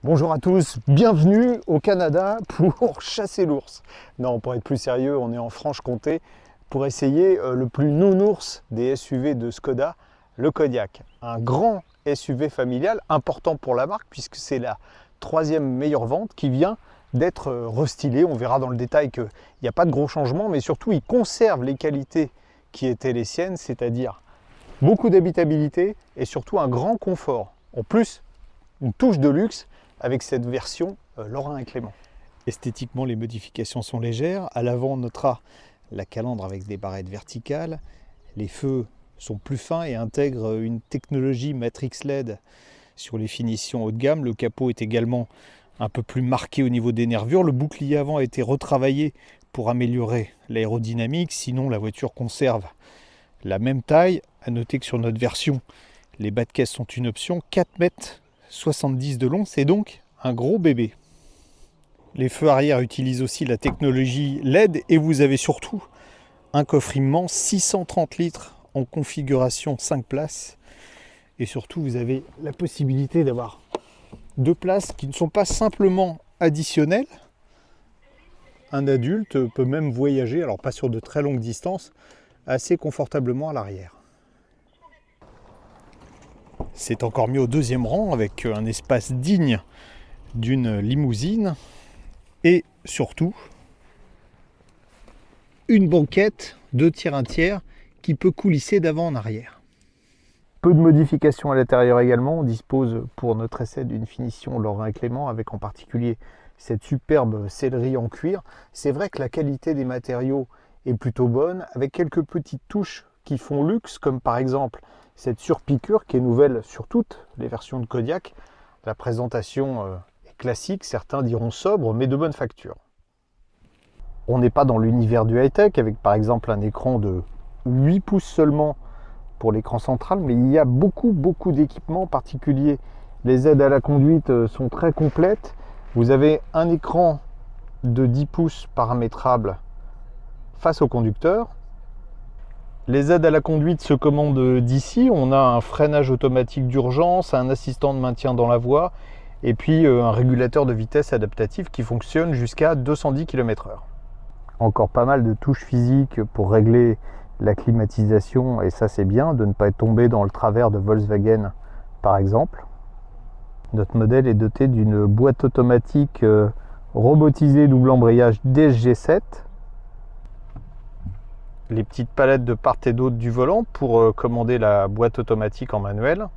Bonjour à tous, bienvenue au Canada pour chasser l'ours. Non, pour être plus sérieux, on est en Franche-Comté pour essayer le plus nounours des SUV de Skoda, le Kodiaq. Un grand SUV familial, important pour la marque puisque c'est la troisième meilleure vente qui vient d'être restylé. On verra dans le détail qu'il n'y a pas de gros changements, mais surtout il conserve les qualités qui étaient les siennes, c'est-à-dire beaucoup d'habitabilité et surtout un grand confort. En plus, une touche de luxe avec cette version Lorrain et Clément. Esthétiquement, les modifications sont légères. À l'avant, on notera la calandre avec des barrettes verticales. Les feux sont plus fins et intègrent une technologie Matrix LED sur les finitions haut de gamme. Le capot est également un peu plus marqué au niveau des nervures. Le bouclier avant a été retravaillé pour améliorer l'aérodynamique. Sinon, la voiture conserve la même taille. À noter que sur notre version, les bas de caisse sont une option. 4,70 m de long, c'est donc un gros bébé. Les feux arrière utilisent aussi la technologie LED et vous avez surtout un coffre immense, 630 litres en configuration 5 places. Et surtout, vous avez la possibilité d'avoir 2 places qui ne sont pas simplement additionnelles. Un adulte peut même voyager, alors pas sur de très longues distances, assez confortablement à l'arrière. C'est encore mieux au deuxième rang avec un espace digne d'une limousine et surtout une banquette 2 tiers 1 tiers qui peut coulisser d'avant en arrière. Peu de modifications à l'intérieur également. On dispose pour notre essai d'une finition Lorrain et Clément avec en particulier cette superbe sellerie en cuir. C'est vrai que la qualité des matériaux est plutôt bonne avec quelques petites touches qui font luxe comme par exemple cette surpiqûre qui est nouvelle sur toutes les versions de Kodiaq. La présentation est classique, certains diront sobre, mais de bonne facture. On n'est pas dans l'univers du high-tech avec par exemple un écran de 8 pouces seulement pour l'écran central, mais il y a beaucoup d'équipements, en particulier les aides à la conduite sont très complètes. Vous avez un écran de 10 pouces paramétrable face au conducteur. Les aides à la conduite se commandent d'ici. On a un freinage automatique d'urgence, un assistant de maintien dans la voie et puis un régulateur de vitesse adaptatif qui fonctionne jusqu'à 210 km/h. Encore pas mal de touches physiques pour régler la climatisation et ça c'est bien de ne pas être tombé dans le travers de Volkswagen par exemple. Notre modèle est doté d'une boîte automatique robotisée double embrayage DSG7. Les petites palettes de part et d'autre du volant pour commander la boîte automatique en manuel.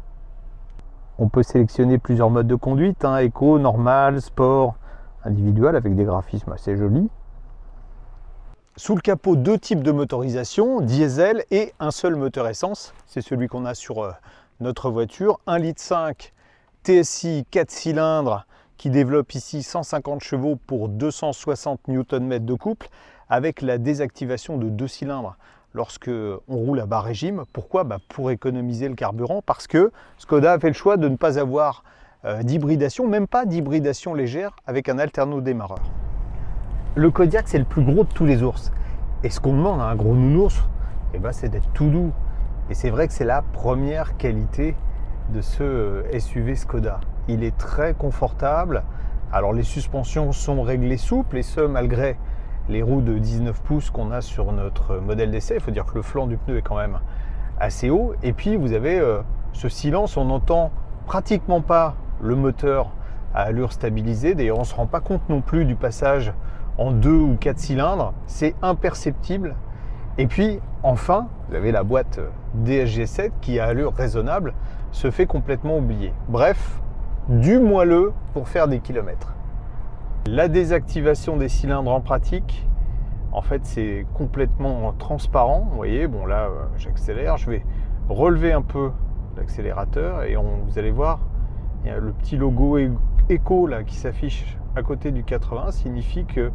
On peut sélectionner plusieurs modes de conduite, éco, normal, sport, individuel avec des graphismes assez jolis. Sous le capot, 2 types de motorisation, diesel et un seul moteur essence. C'est celui qu'on a sur notre voiture. 1,5 litre TSI 4 cylindres qui développe ici 150 chevaux pour 260 Nm de couple, avec la désactivation de 2 cylindres lorsque on roule à bas régime. Pourquoi ? Pour économiser le carburant, parce que Skoda a fait le choix de ne pas avoir d'hybridation, même pas d'hybridation légère avec un alterno-démarreur. Le Kodiaq, c'est le plus gros de tous les ours. Et ce qu'on demande à un gros nounours, c'est d'être tout doux. Et c'est vrai que c'est la première qualité de ce SUV Skoda. Il est très confortable. Alors les suspensions sont réglées souples et ce malgré les roues de 19 pouces qu'on a sur notre modèle d'essai. Il faut dire que le flanc du pneu est quand même assez haut. Et puis vous avez ce silence, on n'entend pratiquement pas le moteur à allure stabilisée. D'ailleurs on ne se rend pas compte non plus du passage en 2 ou 4 cylindres. C'est imperceptible. Et puis enfin, vous avez la boîte DSG7 qui à allure raisonnable se fait complètement oublier. Bref, du moelleux pour faire des kilomètres. La désactivation des cylindres en pratique, en fait c'est complètement transparent. Vous voyez, bon là j'accélère, je vais relever un peu l'accélérateur et vous allez voir, il y a le petit logo Eco là qui s'affiche à côté du 80, signifie que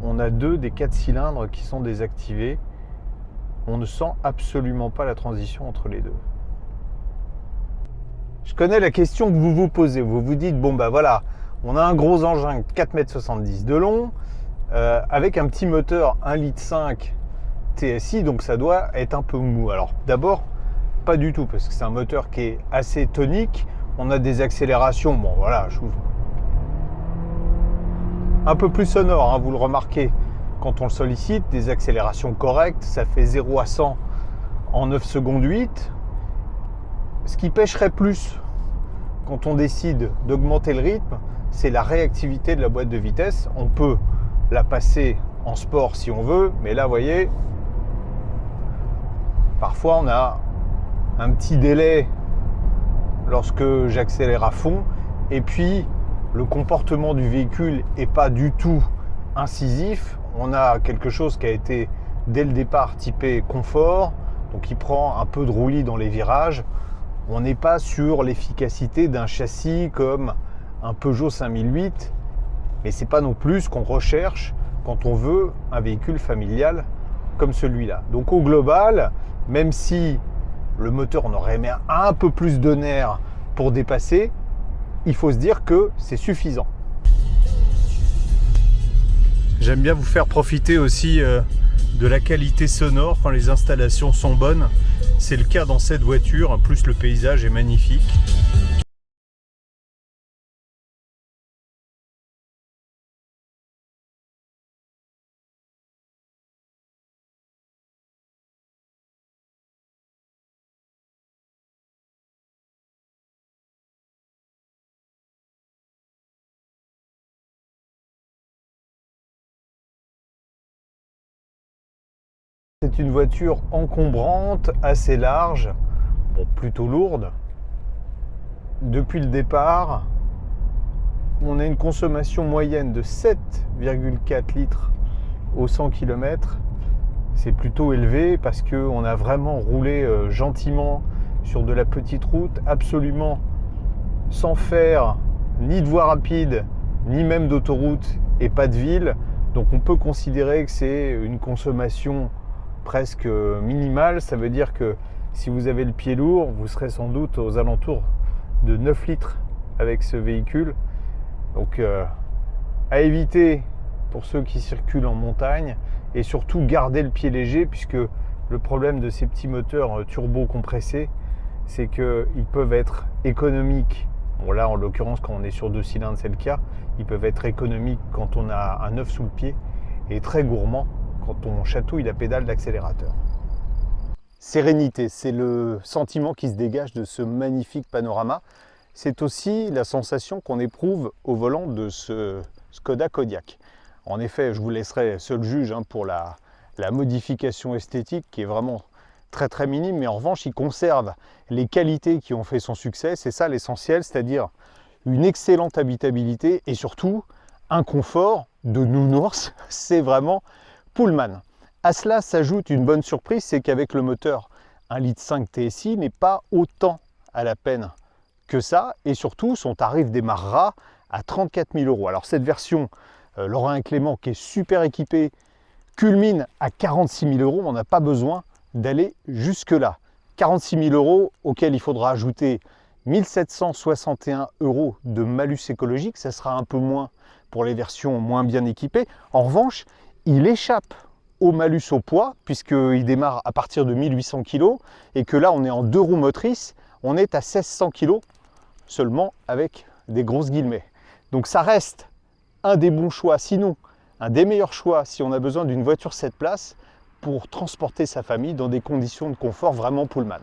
on a 2 des 4 cylindres qui sont désactivés. On ne sent absolument pas la transition entre les deux. Je connais la question que vous vous posez. Vous vous dites, bon voilà, on a un gros engin 4,70 m de long, avec un petit moteur 1,5 litre TSI, donc ça doit être un peu mou. Alors d'abord, pas du tout, parce que c'est un moteur qui est assez tonique. On a des accélérations, bon voilà, un peu plus sonore, hein, vous le remarquez quand on le sollicite, des accélérations correctes, ça fait 0 à 100 en 9 secondes 8. Ce qui pêcherait plus quand on décide d'augmenter le rythme, c'est la réactivité de la boîte de vitesse. On peut la passer en sport si on veut, mais là, vous voyez, parfois on a un petit délai lorsque j'accélère à fond, et puis le comportement du véhicule n'est pas du tout incisif. On a quelque chose qui a été dès le départ typé confort, donc il prend un peu de roulis dans les virages. On n'est pas sur l'efficacité d'un châssis comme un Peugeot 5008, mais c'est pas non plus ce qu'on recherche quand on veut un véhicule familial comme celui-là. Donc au global, même si le moteur on aurait aimé un peu plus de nerfs pour dépasser, il faut se dire que c'est suffisant. J'aime bien vous faire profiter aussi de la qualité sonore quand les installations sont bonnes. C'est le cas dans cette voiture, en plus le paysage est magnifique. C'est une voiture encombrante, assez large, bon, plutôt lourde. Depuis le départ, on a une consommation moyenne de 7,4 litres au 100 km. C'est plutôt élevé parce qu'on a vraiment roulé gentiment sur de la petite route, absolument sans faire ni de voie rapide, ni même d'autoroute et pas de ville. Donc on peut considérer que c'est une consommation presque minimale. Ça veut dire que si vous avez le pied lourd, vous serez sans doute aux alentours de 9 litres avec ce véhicule. Donc à éviter pour ceux qui circulent en montagne, et surtout garder le pied léger, puisque le problème de ces petits moteurs turbo compressés, c'est qu'ils peuvent être économiques. Bon là en l'occurrence quand on est sur 2 cylindres c'est le cas, ils peuvent être économiques quand on a un œuf sous le pied et très gourmands quand on chatouille la pédale d'accélérateur. Sérénité, c'est le sentiment qui se dégage de ce magnifique panorama. C'est aussi la sensation qu'on éprouve au volant de ce Skoda Kodiaq. En effet, je vous laisserai seul juge pour la modification esthétique qui est vraiment très très minime, mais en revanche il conserve les qualités qui ont fait son succès. C'est ça l'essentiel, c'est-à-dire une excellente habitabilité et surtout un confort de nounours. C'est vraiment Pullman. À cela s'ajoute une bonne surprise, c'est qu'avec le moteur 1,5 litre TSI n'est pas autant à la peine que ça, et surtout son tarif démarrera à 34 000 €. Alors cette version Lorrain Clément qui est super équipée culmine à 46 000 €. On n'a pas besoin d'aller jusque là. 46 000 € auxquels il faudra ajouter 1 761 € de malus écologique. Ça sera un peu moins pour les versions moins bien équipées. En revanche, il échappe au malus au poids puisqu'il démarre à partir de 1800 kg et que là on est en 2 roues motrices, on est à 1600 kg seulement avec des grosses guillemets. Donc ça reste un des bons choix, sinon un des meilleurs choix si on a besoin d'une voiture 7 places pour transporter sa famille dans des conditions de confort vraiment Pullman.